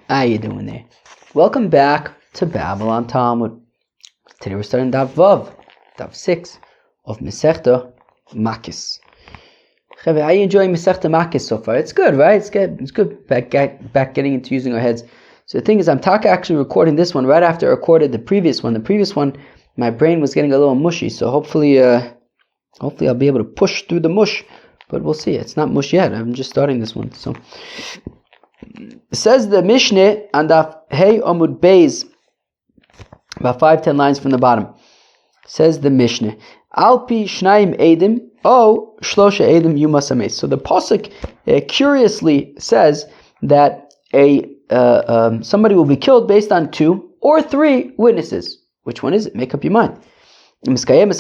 How you doing there? Welcome back to Babylon Talmud. Today we're starting Daf Vav, Daf 6 of Masechta Makos. How are you enjoying Masechta Makos so far? It's good, right? It's good back getting into using our heads. So the thing is, I'm actually recording this one right after I recorded the previous one. The previous one, my brain was getting a little mushy, so hopefully I'll be able to push through the mush. But we'll see. It's not mush yet. I'm just starting this one. So it says the Mishnah on Daf Hey Amud Beis, about 5-10 lines from the bottom. Says the Mishnah, Alpi Shnaim Edim O Shlosha Edim Yumas Ames. So the pasuk curiously says that somebody will be killed based on 2 or 3 witnesses. Which one is it? Make up your mind. I don't understand.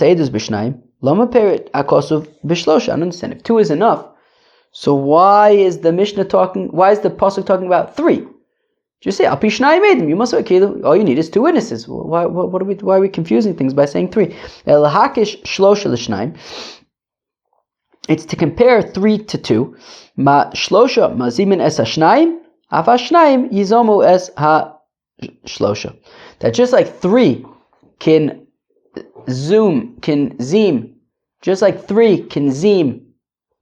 If 2 is enough, so why is the Mishnah why is the pasuk talking about 3? Just say, Al Pishnai made them. You must all you need is 2 witnesses. Why are we confusing things by saying 3? It's to compare 3 to 2. Ma shlosha mazimin es hashnaim, af hashnaim yizomu es ha shlosha. That just like 3 can zim, just like 3 can zim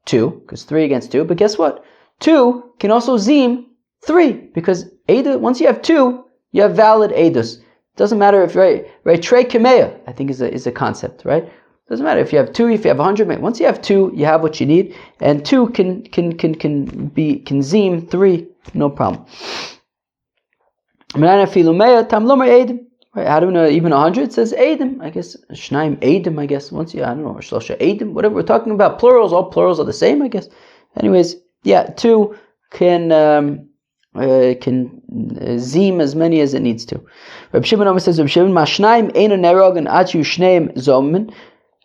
2, because 3 against 2, but guess what? 2 can also zim 3, because once you have 2, you have valid edus. Doesn't matter if, right, trei kameya, I think is a concept, right? Doesn't matter if you have 2, if you have 100, once you have 2, you have what you need, and 2 can zim 3, no problem. Right, how do we know even 100 says Edim? I guess Shnaim Edim, I guess. Once I don't know, Shlosha Edim, whatever we're talking about, plurals, all plurals are the same, I guess. Anyways, yeah, 2 can zim as many as it needs to. Reb Shimon always says, Reb Shimon, Ma Shnaim Eino Nerogan Achu Shneim Zomen,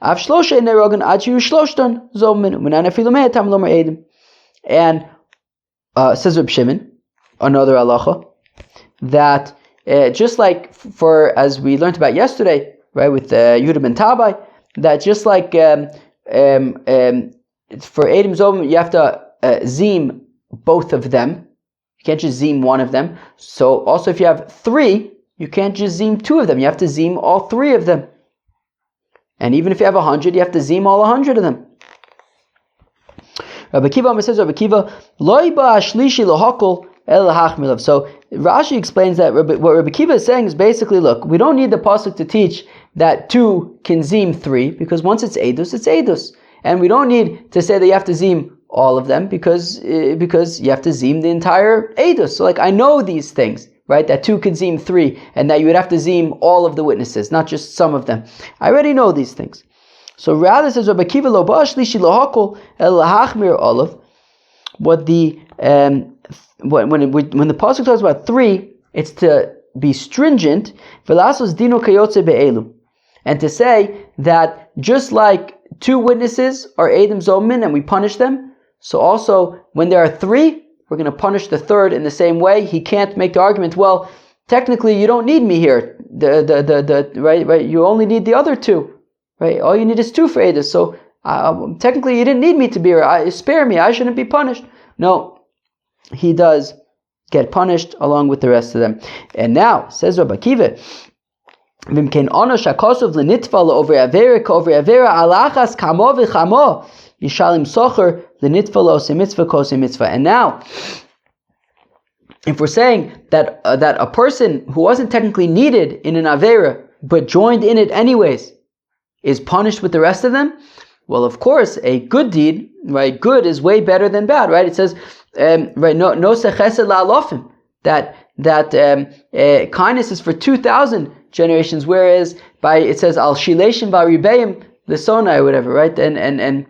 Av Shlosha Nerogan Achu Shloshton Zomen, Umenan Afilumei Tam Lomer Edim. And says Reb Shimon, another halacha, that just like as we learned about yesterday, right, with Yehuda ben Tabai, that just like for Edim Zom, you have to zim both of them. You can't just zim one of them. So also if you have 3, you can't just zim 2 of them. You have to zim all 3 of them. And even if you have 100, you have to zim all 100 of them. Rabbi Kiva says, Rabbi Kiva, Loi ba ashlishi lohakol. So Rashi explains that what Rabbi Kiva is saying is basically, look, we don't need the pasuk to teach that 2 can zim 3, because once it's edus, it's edus, and we don't need to say that you have to zim all of them because you have to zim the entire edus. So like I know these things, right? That 2 can zim 3, and that you would have to zim all of the witnesses, not just some of them. I already know these things. So rather says Rabbi Kiva lo ba'ashlishi lo hakol el lahachmir olav. What the when the pasuk talks about 3, it's to be stringent, and to say that just like 2 witnesses are Edim Zomin and we punish them, so also when there are 3, we're going to punish the 3rd in the same way. He can't make the argument, well, technically you don't need me here, right? You only need the other 2, right? All you need is 2 for Edus, so technically you didn't need me to be here. Spare me, I shouldn't be punished. No, he does get punished along with the rest of them. And now, says Rabbi Kiva, Vimkein ono shakosov lenitval over avera alachas kamo v'chamo yishalim socher lenitval osimitzvah kosimitzvah. And now, if we're saying that a person who wasn't technically needed in an avera but joined in it anyways is punished with the rest of them, well, of course, a good deed, right? Good is way better than bad, right? It says, right, no sechesed la'alofim, that kindness is for 2,000 generations, whereas it says al shileshim v'aribeim l'sonai or whatever, right? And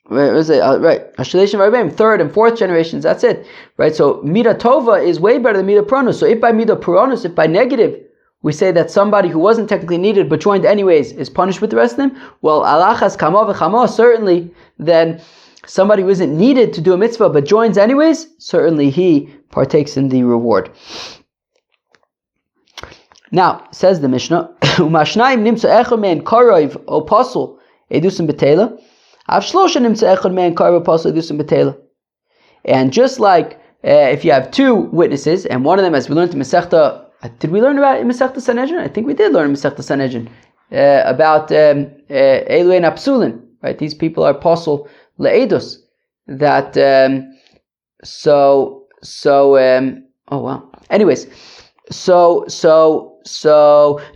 where is it? Right, al shileshim v'aribeim, 3rd and 4th generations. That's it, right? So midah tova is way better than midah pronus. So if by midah pronus, if by negative, we say that somebody who wasn't technically needed but joined anyways is punished with the rest of them, well, alachas kamo v'chamo, certainly then somebody who isn't needed to do a mitzvah but joins anyways, certainly he partakes in the reward. Now, says the Mishnah, Umashnayim nimtza echad me'en karoiv o pasul edusim betela, av shlosha nimtza echad me'en karoiv o pasul edusim betela. And just like if you have two witnesses, and one of them, as we learned in Masechta, did we learn about in Masechta Sanhedrin? I think we did learn in Masechta Sanhedrin about Elu and Apsulin, right? These people are apostle le'edus. That oh wow. Anyways, so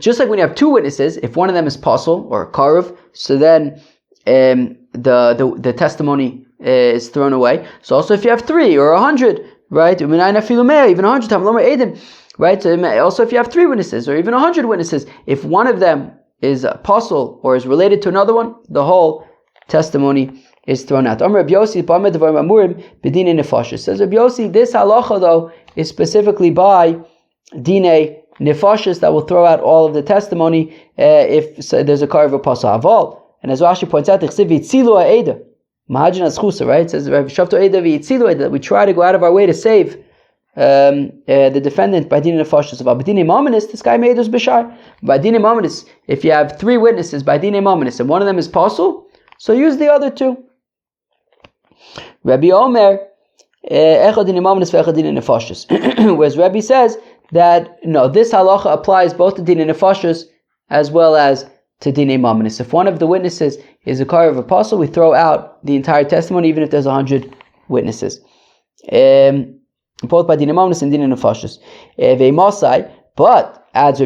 just like when you have two witnesses, if one of them is apostle or karuv, so then the testimony is thrown away. So also if you have 3 or 100, right? Even 100, right? So also if you have 3 witnesses or even 100 witnesses, if one of them is apostle or is related to another one, the whole testimony is thrown out. Says Rabbi Yossi, this halacha though is specifically by dine nefashis that will throw out all of the testimony if there's a karev apostle aval. And as Rashi points out, right? It says that we try to go out of our way to save the defendant by dine nefashis. By dine mominus, this guy made us b'shar. By dine mominus, if you have 3 witnesses by dine mominus and one of them is apostle, so use the other 2. Rabbi Omer, whereas Rabbi says that no, this halacha applies both to dine nefashos as well as to dine mominus. If one of the witnesses is a karev apostle, we throw out the entire testimony, even if there's 100 witnesses. Both by dine mominus and dine nefashos. But adds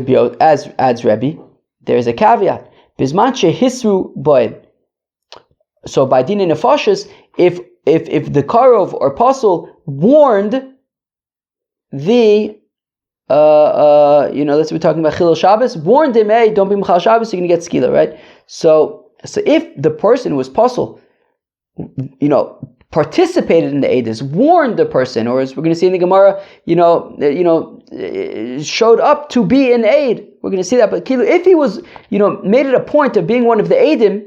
Rabbi, there is a caveat. Bisman shehisru boed. So by dine nefashos, if the karov or apostle warned the let's say we're talking about Chilul Shabbos, warned him, hey, don't be Mechal Shabbos, you're going to get skila, right? So if the person who was apostle, participated in the Eidos, warned the person, or as we're going to see in the Gemara, showed up to be an aid, we're going to see that. But if he was, made it a point of being one of the Eidim,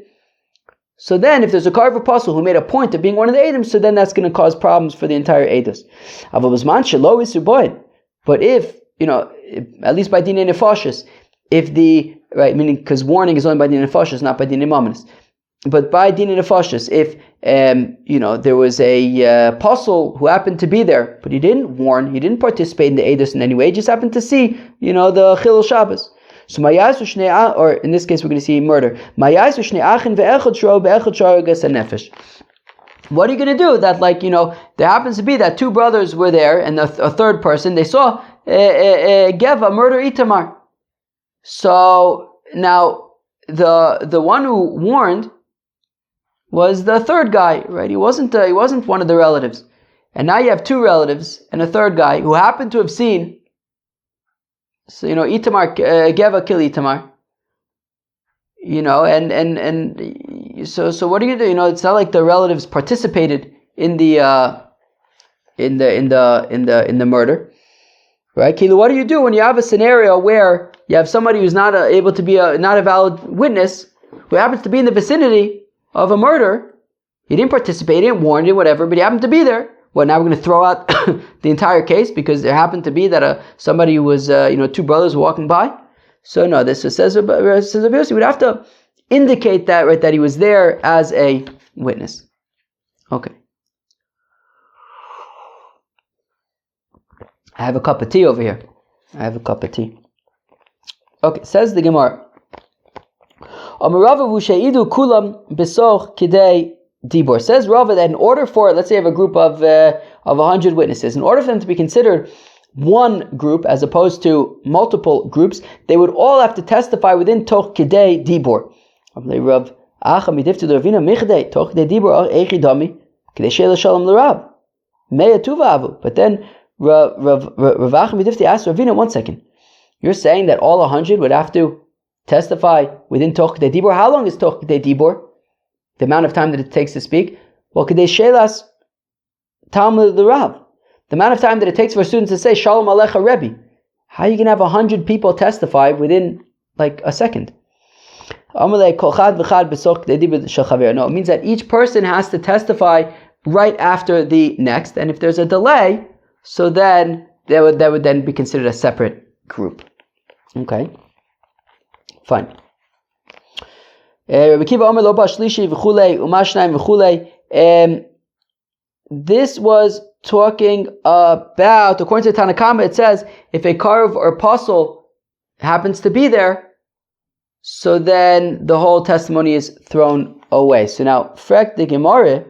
so then if there's a karev apostle who made a point of being one of the Eidim, so then that's going to cause problems for the entire Eidos. But if, at least by dine nefashos, if the, right, meaning because warning is only by dine nefashos, not by dine mominus. But by dine nefashos, if, there was a apostle who happened to be there, but he didn't warn, he didn't participate in the Eidos in any way, he just happened to see, the Chilul Shabbos. So or in this case we're going to see murder. What are you going to do? That there happens to be that 2 brothers were there, and a third person, they saw Geva murder Itamar. So now the one who warned was the third guy, right? He wasn't one of the relatives, and now you have 2 relatives and a third guy who happened to have seen. So Itamar, Geva kill Itamar. And so what are you going to do? It's not like the relatives participated in the murder, right? Kilu, what do you do when you have a scenario where you have somebody who's not able to be not a valid witness, who happens to be in the vicinity of a murder? He didn't participate, he didn't warn you, whatever, but he happened to be there. Well, now we're going to throw out the entire case because there happened to be that somebody who was 2 brothers walking by. So no, this says Rabbi Yossi would have to indicate that, right, that he was there as a witness. Okay. I have a cup of tea over here. Okay, says the Gemara. Says Rava that in order for, let's say you have a group of 100 witnesses, in order for them to be considered one group as opposed to multiple groups, they would all have to testify within Toch Kidei Dibor. But then Rav Acham Midifti asked Ravina, 1 second, you're saying that all 100 would have to testify within Toch Kidei Dibor? How long is Toch Kidei Dibor? The amount of time that it takes to speak? Well, Kidei Shelas Talmud the Rav. The amount of time that it takes for a student to say Shalom Alecha Rebbe. How are you going to have 100 people testify within like a second? No, it means that each person has to testify right after the next, and if there's a delay, so then that would then be considered a separate group. Okay, fine. This was talking about, according to Tanakama, it says if a Karev or apostle happens to be there, so then the whole testimony is thrown away. So now, Frek the Gemara,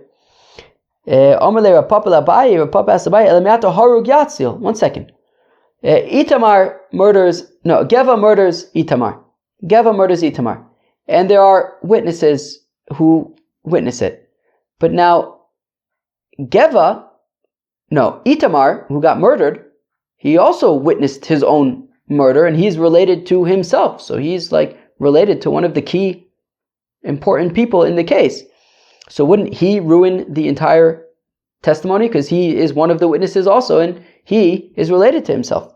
Omerle Rapapa Abaye, Rapapa asks Abaye, Elamiata Harug Yatzil. 1 second. Geva murders Itamar. Geva murders Itamar. And there are witnesses who witness it. But now, Itamar, who got murdered, he also witnessed his own murder, and he's related to himself. So he's like related to one of the key important people in the case. So wouldn't he ruin the entire testimony? Because he is one of the witnesses also, and he is related to himself.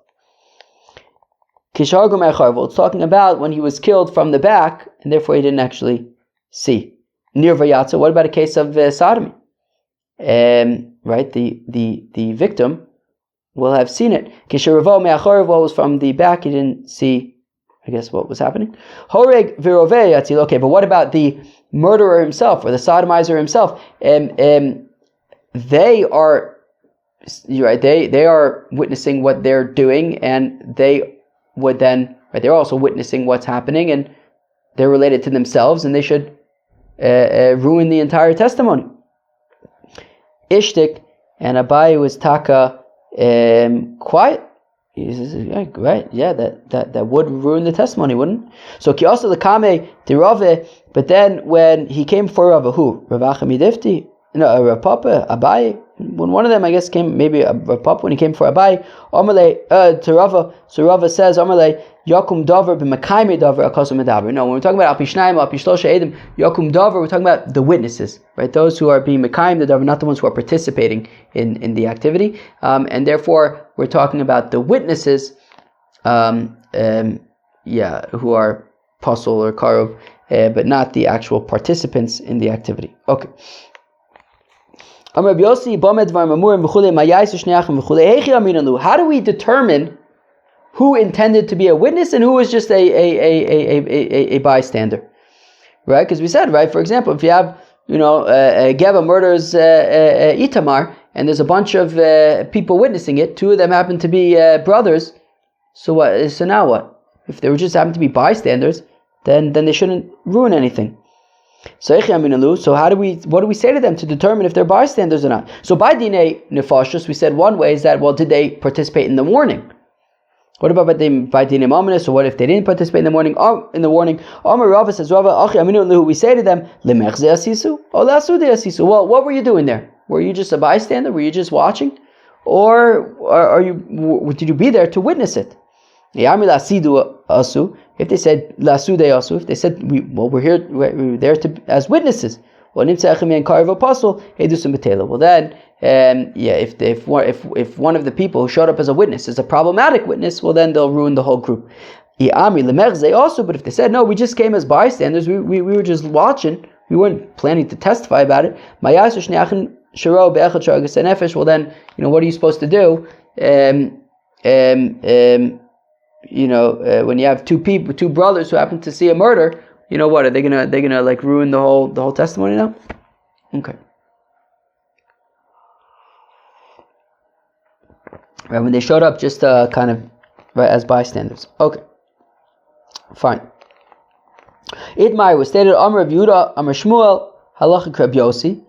Well, it's talking about when he was killed from the back, and therefore he didn't actually see. Nir Vayatza, what about a case of sodomy? Right, the victim will have seen it. What was from the back, he didn't see, I guess, what was happening. Horeg Virovei Yatzil. Okay, but what about the murderer himself or the sodomizer himself? They are, right, they are witnessing what they're doing, and they would then, right, they're also witnessing what's happening, and they're related to themselves, and they should ruin the entire testimony. Ishtik, and Abaye was taka quiet. He says, right, yeah, that would ruin the testimony, wouldn't it? So ki also the kame the Rave, but then when he came for Rava, who? Rav Achimidifti? No, Rav Papa, Abaye. When one of them, I guess, came, maybe Rav Papa, when he came for Abaye, to Rava, so Rava says, Amalei, Yakum Dover b'Makayme Dover Akosum Medaber. No, when we're talking about Alpishnaim, Alpishlosha Edim, Yakum Dover, we're talking about the witnesses, right? Those who are being Makayim the Dover, not the ones who are participating in the activity. And therefore, we're talking about the witnesses, who are Pasul or Karov, but not the actual participants in the activity. Okay. How do we determine who intended to be a witness and who was just a bystander? Right? Because we said, right, for example, if you have, Geva murders Itamar, and there's a bunch of people witnessing it, two of them happen to be brothers, so what? So now what? If they were just happen to be bystanders, then they shouldn't ruin anything. So what do we say to them to determine if they're bystanders or not? So by Dine Nefashos, we said one way is that, well, did they participate in the warning? What about by Dine Mominus? So what if they didn't participate in the warning? Amar Rava says, we say to them, well, what were you doing there? Were you just a bystander? Were you just watching? Or did you be there to witness it? If they said lasude asu, if they said we're there as witnesses, well then, if one of the people who showed up as a witness is a problematic witness, well then they'll ruin the whole group. Also, but if they said no, we just came as bystanders, we were just watching, we weren't planning to testify about it. Well then, what are you supposed to do? When you have two brothers who happen to see a murder, what are they gonna like ruin the whole testimony now? Okay. Right, when they showed up just kind of right as bystanders. Okay. Fine. Itmar was stated Amar Rav Yehuda, Amar Shmuel, Halacha Reb Yosi.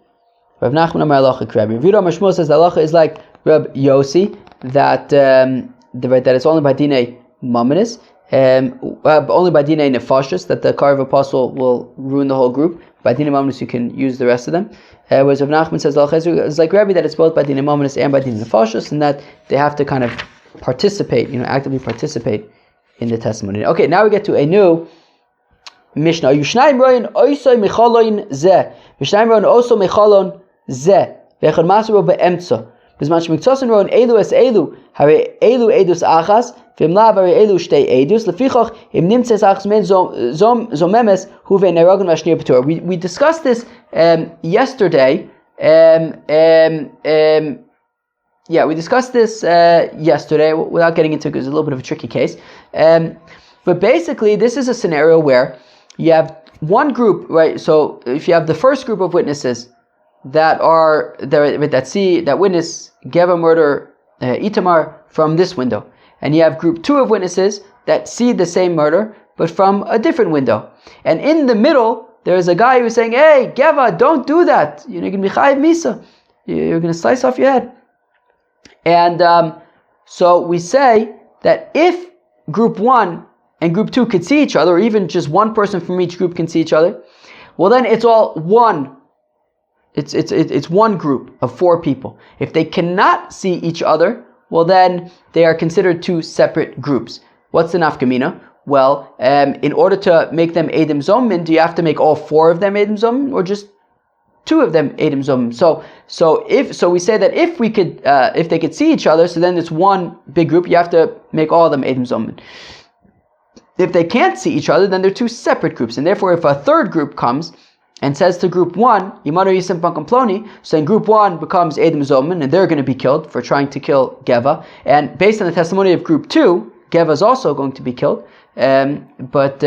Rav Nachman Amar Halacha Reb Yehuda. Amar Shmuel says the halacha is like Reb Yosi, that that it's only by Dinei Mominus, only by Dinei Nefashos that the Karev apostle will ruin the whole group. By Dinei Mominus you can use the rest of them. Whereas Rav Nachman says it's like Rabbi, that it's both by Dinei Mominus and by Dinei Nefashos, and that they have to kind of participate, actively participate in the testimony. Okay, now we get to a new Mishnah. Yushnayim roin oisoi mechaloin zeh. Yushnayim roin oso mechalon zeh. Vechad masro be'emtza. Bisman shemiktosin roin elu es elu. Hare elu edus achas. V'imlav hare elu shtei edus. Lefichach im nimtzes achas men zomemes huve nerogan vashnir petur. We discussed this yesterday. We discussed this yesterday without getting into it because it's a little bit of a tricky case. But basically, this is a scenario where you have one group, right? So if you have the first group of witnesses that witness Geva murder Itamar from this window, and you have group 2 of witnesses that see the same murder but from a different window. And in the middle, there is a guy who's saying, "Hey, Geva, don't do that. You're going to be chayiv misa. You're going to slice off your head." And so we say that if group 1 and group 2 could see each other, or even just one person from each group can see each other, well then it's all one. It's one group of 4 people. If they cannot see each other, well then they are considered 2 separate groups. What's the nafkamina? Well, in order to make them Eidim Zomin, do you have to make all 4 of them Eidim Zomin, or just 2 of them Eidim Zomin? So we say that if they could see each other, so then it's one big group. You have to make all of them Eidim Zomin. If they can't see each other, then they're 2 separate groups, and therefore, if a third group comes and says to group 1, Yimanu Yisim Pankamploni, saying group 1 becomes Eidim Zomin, and they're going to be killed for trying to kill Geva, and based on the testimony of group 2, Geva is also going to be killed. But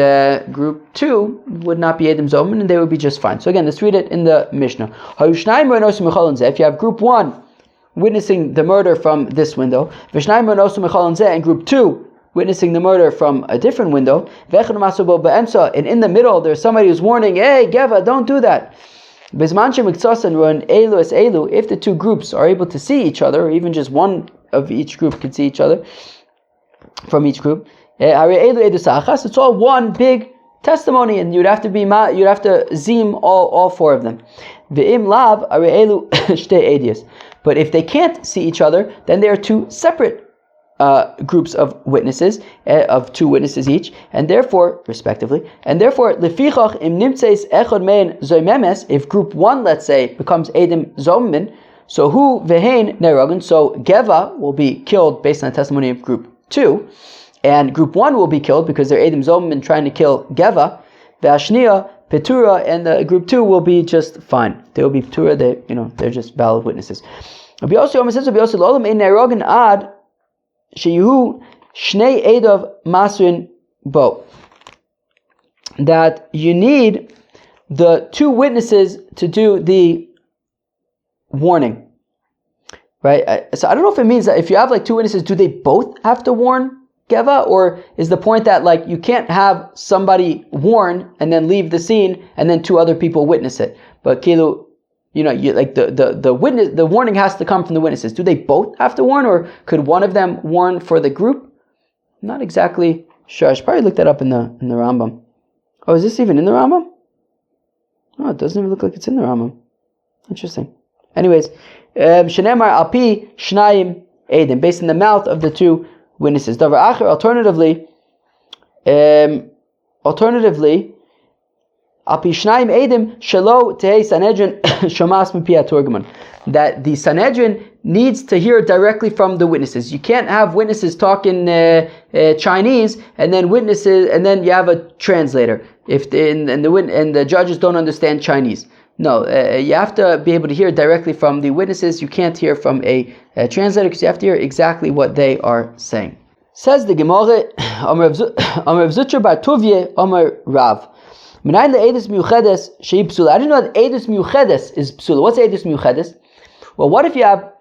group 2 would not be Eidim Zomin, and they would be just fine. So again, let's read it in the Mishnah. If you have group 1 witnessing the murder from this window, and group 2 witnessing the murder from a different window, and in the middle there's somebody who's warning, "Hey, Geva, don't do that." If the 2 groups are able to see each other, or even just one of each group can see each other from each group, it's all one big testimony, and you'd have to zim all 4 of them. But if they can't see each other, then there are 2 separate groups of witnesses, of 2 witnesses each, and therefore, respectively, if group 1, let's say, becomes Eidim Zomin, so who vehein nerogan, so Geva will be killed based on the testimony of group 2, and group 1 will be killed because they're Eidim Zomin trying to kill Geva, Vashnia, Petura, and group 2 will be just fine. They will be Petura, they're just valid witnesses. Sheyu Shnei Eidov Masrin Bo. That you need the 2 witnesses to do the warning. Right? So I don't know if it means that if you have 2 witnesses, do they both have to warn Geva? Or is the point that you can't have somebody warn and then leave the scene and then 2 other people witness it? But Kilu, the witness, the warning has to come from the witnesses. Do they both have to warn, or could one of them warn for the group? I'm not exactly sure. I should probably look that up in the Rambam. Oh, is this even in the Rambam? Oh, it doesn't even look like it's in the Rambam. Interesting. Anyways, Shenemar Alpi Shnayim Eidim, based on the mouth of the 2 witnesses. Davar Acher, alternatively, that the Sanhedrin needs to hear directly from the witnesses. You can't have witnesses talking Chinese and then you have a translator if the judges don't understand Chinese. No, you have to be able to hear directly from the witnesses. You can't hear from a translator because you have to hear exactly what they are saying. Says the Gemara, Amar Rav Zutra bar Tuvye, Amar Rav. I didn't know that Eidus Miuchedes is Psula. What's Eidus Miuchedes? Well, what if you have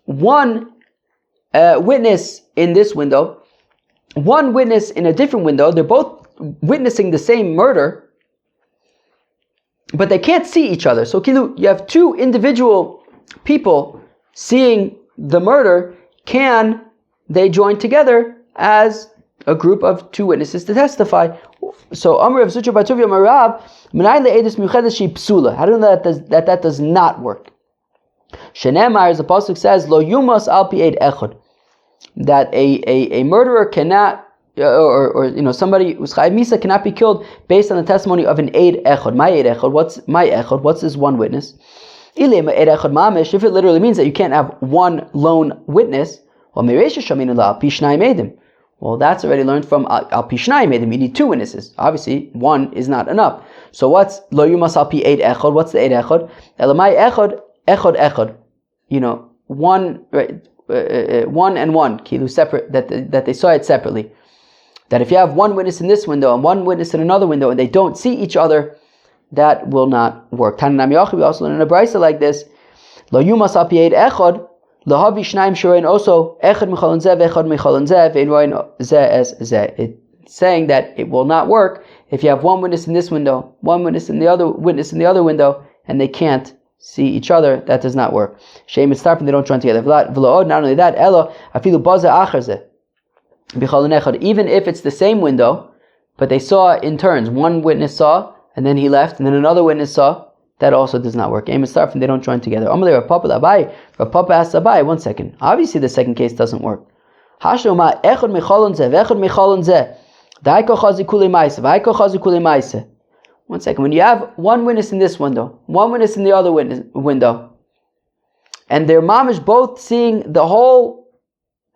one witness in this window, one witness in a different window, they're both witnessing the same murder, but they can't see each other. So Kilu, you have 2 individual people seeing the murder, can they join together as a group of 2 witnesses to testify? So Amar Rav Zutra bar Tuvya Amar Rav, Minayin le'edus miuchedes she psula. How do you know that does not work? Shenemar, as the pasuk says, Lo yumas al pi eid echad, that a murderer cannot, or somebody who's chayiv misa cannot be killed based on the testimony of an eid echad. My eid echad. What's my echad? What's this one witness? Ilema eid echad mamish. If it literally means that you can't have one lone witness, well, mereisha shamin la pi shnayim edim. Well, that's already learned from al pi shnayim edim. You need 2 witnesses. Obviously, 1 is not enough. So what's lo yumas al pi eid echad? What's the eid echad? Elamai echad echad. One, right? 1 and 1, kilu, separate, that they saw it separately. That if you have one witness in this window and one witness in another window and they don't see each other, that will not work. Tananam Yochi, we also learn in a brisa like this. Lo yumas al pi eid echad, lahavi shnaim shorein also echad michalon zeh vechad michalon zeh ve'in roin zeh es zeh. It's saying that it will not work if you have one witness in this window, one witness in the other window, and they can't see each other. That does not work. Sheim mitzarfim, they don't join together. Not only that, elo afilu baza achar zeh bichalon echad. Even if it's the same window, but they saw in turns. One witness saw, and then he left, and then another witness saw. That also does not work. Aim and start, and they don't join together. Amalei Rav Papa asks Abai, 1 second. Obviously the second case doesn't work. Hashoma echad michalon zeh, vechad michalon zeh. Daiko chazi kuli ma'aseh, vaiko chazi kuli ma'aseh. 1 second. When you have one witness in this window, one witness in the other window, and their mamish both seeing the whole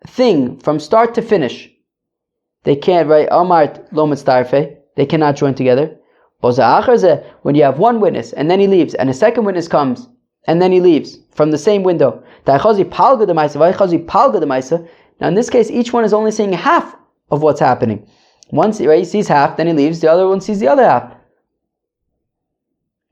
thing from start to finish, they can't, right? Amart lo mitztarfeh. They cannot join together. When you have one witness and then he leaves, and a second witness comes and then he leaves from the same window. Now in this case, each one is only seeing half of what's happening. One he sees half, then he leaves, the other one sees the other half.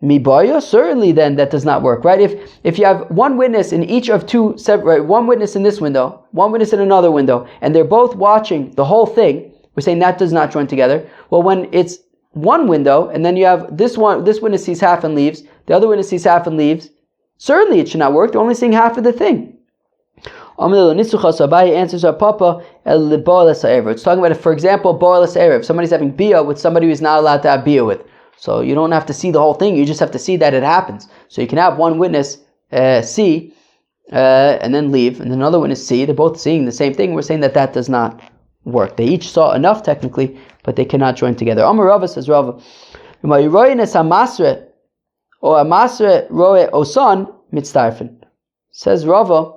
Mibaya, certainly then that does not work, right? If you have one witness in each of two separate, right, one witness in this window, one witness in another window, and they're both watching the whole thing, we're saying that does not join together. Well, when it's one window, and then you have this witness sees half and leaves, the other witness sees half and leaves, certainly it should not work. They're only seeing half of the thing. Abaye answers our Papa, it's talking about, for example, Bo'alas Erev. Somebody's having bia with somebody who's not allowed to have bia with. So you don't have to see the whole thing, you just have to see that it happens. So you can have one witness see, and then leave, and then another witness see, they're both seeing the same thing. We're saying that does not work. They each saw enough technically, but they cannot join together. Amar Rava, says Rava, or amasre roe osan mitztarfin. Says Rava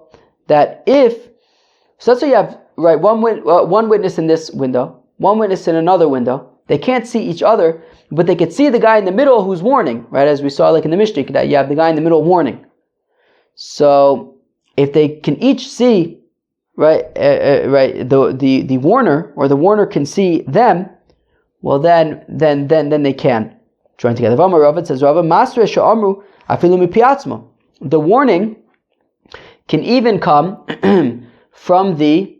that so let's say you have one witness in this window, one witness in another window. They can't see each other, but they could see the guy in the middle who's warning, right? As we saw, like in the Mishnah, that you have the guy in the middle warning. So if they can each see, the warner, or the warner can see them, well then they can join together. It says the warning can even come from the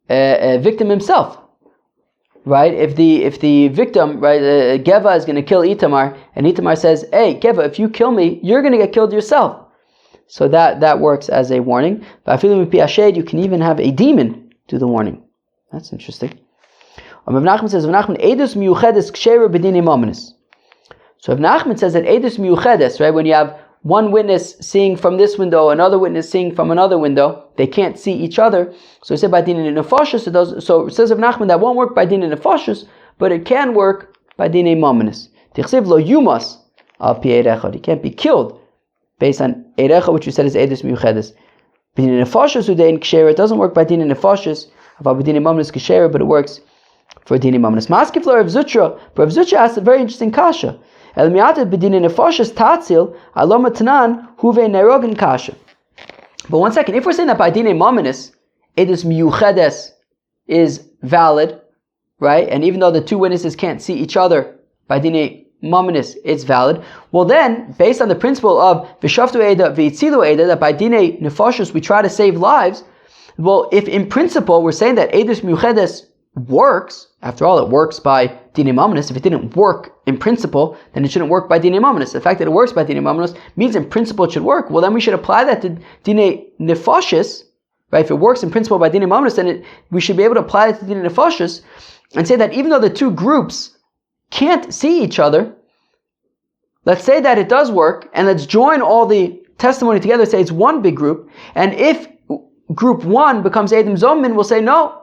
victim himself, right? If the victim, right, Geva is going to kill Itamar, and Itamar says, "Hey, Geva, if you kill me, you're going to get killed yourself." So that works as a warning. But you can even have a demon do the warning. That's interesting. Rav Nachman says, Edus miyuchedes ksheira b'dinim ominous. So Rav Nachman says that Edus miyuchedes, right, when you have one witness seeing from this window, another witness seeing from another window, they can't see each other. So he said by din in nefashos, so it says Rav Nachman that won't work by din in nefashos, but it can work by din ominous. Tichsiv lo yumas al pi erechad. He can't be killed based on erecha, which we said is Edus miyuchedes. B'din in nefashos udein ksheira. It doesn't work by din in nefashos, about b'din ominous ksheira, but it works for dinim ominous. Maskif lo Rav Zutra, but Rav Zutra asked a very interesting kasha. El miatet b'dinim nefashos tatzil alom atanan huve nerogin kasha. But 1 second, if we're saying that by dinim ominous, edus miyuchedes is valid, right? And even though the two witnesses can't see each other, by dinim ominous it's valid. Well then, based on the principle of v'shaftu eda v'yitzilu eda, that by dinim nefashos we try to save lives. Well, if in principle we're saying that edus miyuchedes works, after all, it works by dinim ominous. If it didn't work in principle, then it shouldn't work by dinim ominous. The fact that it works by dinim ominous means in principle it should work. Well, then we should apply that to dinim nefashos, right? If it works in principle by dinim ominous, then we should be able to apply it to dinim nefashos and say that even though the two groups can't see each other, let's say that it does work, and let's join all the testimony together, say it's one big group, and if group 1 becomes Edom Zomin, we'll say no,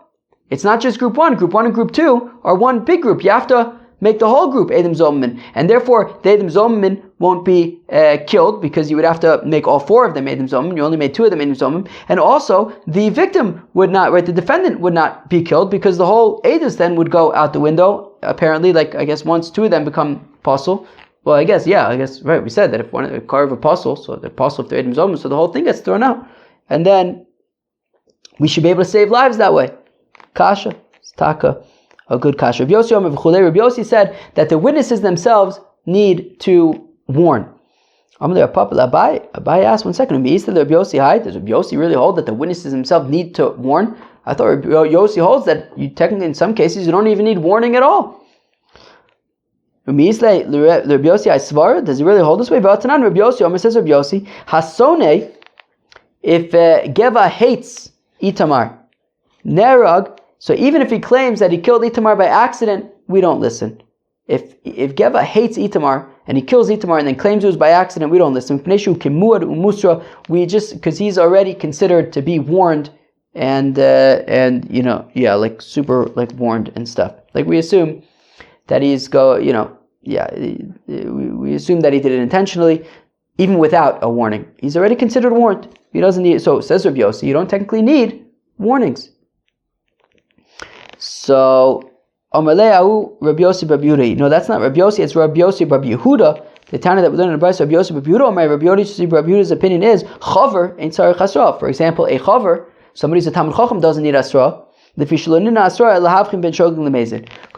it's not just group 1. Group 1 and group 2 are one big group. You have to make the whole group Edom Zomin. And therefore, the Edom Zomin won't be killed, because you would have to make all 4 of them Edom Zomin. You only made 2 of them Edom Zomin. And also, the victim would not, right, the defendant would not be killed, because the whole Edus then would go out the window. Apparently, like, I guess once 2 of them become apostle. Well, right, we said that if one a car of apostle, so the apostle if they're Edom Zomin, so the whole thing gets thrown out. And then, we should be able to save lives that way. Kasha, taka, a good kasha. Rabbi Yossi said that the witnesses themselves need to warn. Abai asked, 1 second, does Rabbi Yossi really hold that the witnesses themselves need to warn? I thought Rabbi Yossi holds that you technically, in some cases, you don't even need warning at all. Does he really hold this way? Rabbi Yossi says, Rabbi Yossi, Hasone, if Geva hates Itamar, Nerag, so even if he claims that he killed Itamar by accident, we don't listen. If Geva hates Itamar and he kills Itamar and then claims it was by accident, we don't listen. We just, because he's already considered to be warned and like super like warned and stuff. Like we assume that we assume that he did it intentionally, even without a warning. He's already considered warned. He doesn't need. So says Rabbi Yossi, you don't technically need warnings. So Rabbi Yossi Rabbi Yehuda. No, that's not Rabbi Yossi. It's Rabbi Yossi Rabbi Yehuda. The Tana that we learned in the Brayso, Rabbi Yossi Rabbi Yehuda. Rabbi Yehuda's opinion is chaver ain't tzarich asra. For example, a chaver, somebody who's a Talmid Chacham, doesn't need asra. Because the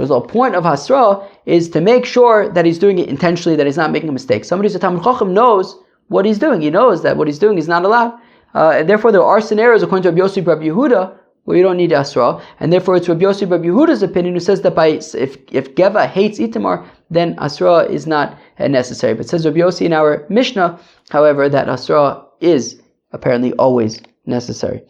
whole point of hasra is to make sure that he's doing it intentionally, that he's not making a mistake. Somebody who's a Talmid Chacham knows what he's doing. He knows that what he's doing is not allowed. And therefore, there are scenarios according to Rabbi Yossi Rabbi Yehuda where you don't need asra, and therefore it's Rabbi Yossi Rabbi Yehuda's opinion who says that if Geva hates Itamar, then asra is not necessary. But says Rabbi Yossi in our Mishnah, however, that asra is apparently always necessary.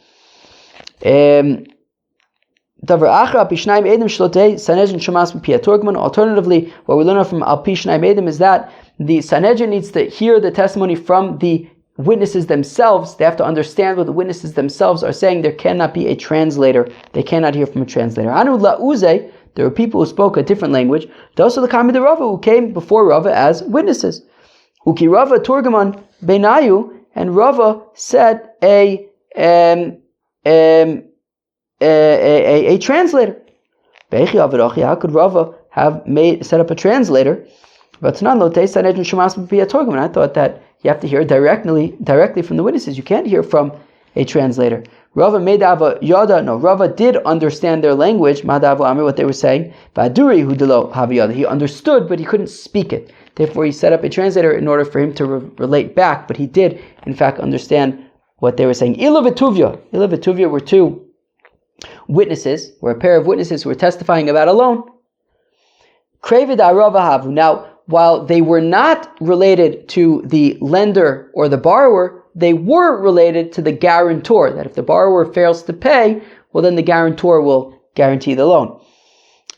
Alternatively, what we learn from Al Pi Shnayim Edim is that the Sanhedrin needs to hear the testimony from the witnesses themselves. They have to understand what the witnesses themselves are saying. There cannot be a translator. They cannot hear from a translator. Anu la'uze, there were people who spoke a different language. Those are the Kami de Rava, who came before Rava as witnesses. Uki Rava Turgaman Benayu, and Rava said a translator. How could Rava have set up a translator? But I thought that you have to hear directly from the witnesses. You can't hear from a translator. Rava did understand their language, what they were saying. He understood, but he couldn't speak it. Therefore, he set up a translator in order for him to relate back, but he did, in fact, understand what they were saying. Ila v'tuvya were two witnesses, were a pair of witnesses who were testifying about a loan. Now, while they were not related to the lender or the borrower, they were related to the guarantor, that if the borrower fails to pay, well then the guarantor will guarantee the loan.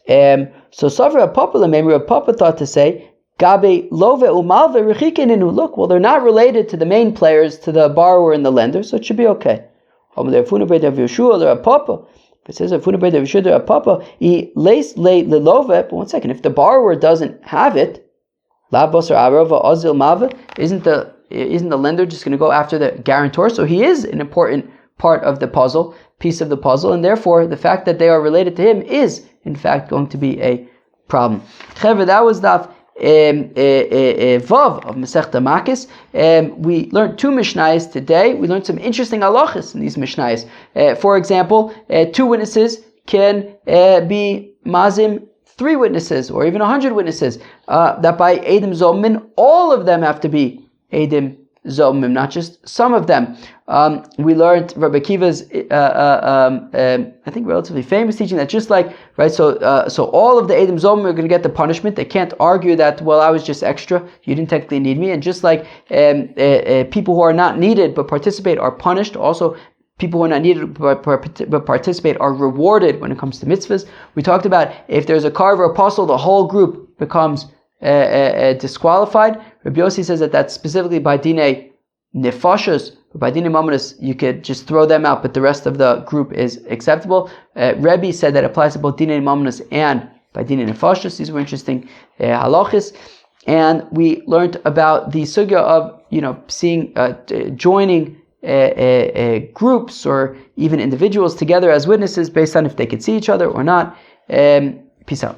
So Savra Papa thought to say, Gabe Love Umalve Rechikininu. Look, well they're not related to the main players, to the borrower and the lender, so it should be okay. It says but 1 second, if the borrower doesn't have it, isn't the lender just going to go after the guarantor? So he is an important part of the piece of the puzzle, and therefore the fact that they are related to him is in fact going to be a problem. That was Daf Vav of Masechta Makos. We learned two Mishnayos today. We learned some interesting halachas in these Mishnayos. For example, two witnesses can be mazim 3 witnesses, or even 100 witnesses, that by Eidim Zomim, all of them have to be Eidim Zomim, not just some of them. We learned Rabbi Akiva's, I think, relatively famous teaching that just like, right, so all of the Eidim Zomim are going to get the punishment. They can't argue that, well, I was just extra, you didn't technically need me. And just like people who are not needed but participate are punished, also people who are not needed but participate are rewarded when it comes to mitzvahs. We talked about if there's a carver apostle, the whole group becomes disqualified. Rabbi Yossi says that that's specifically by Dinei Nefashos, but by Dinei Mamonos you could just throw them out, but the rest of the group is acceptable. Rebbe said that applies to both Dinei Mamonos and by Dinei Nefashos. These were interesting halachas. And we learned about the sugya of seeing joining groups or even individuals together as witnesses based on if they could see each other or not. Peace out.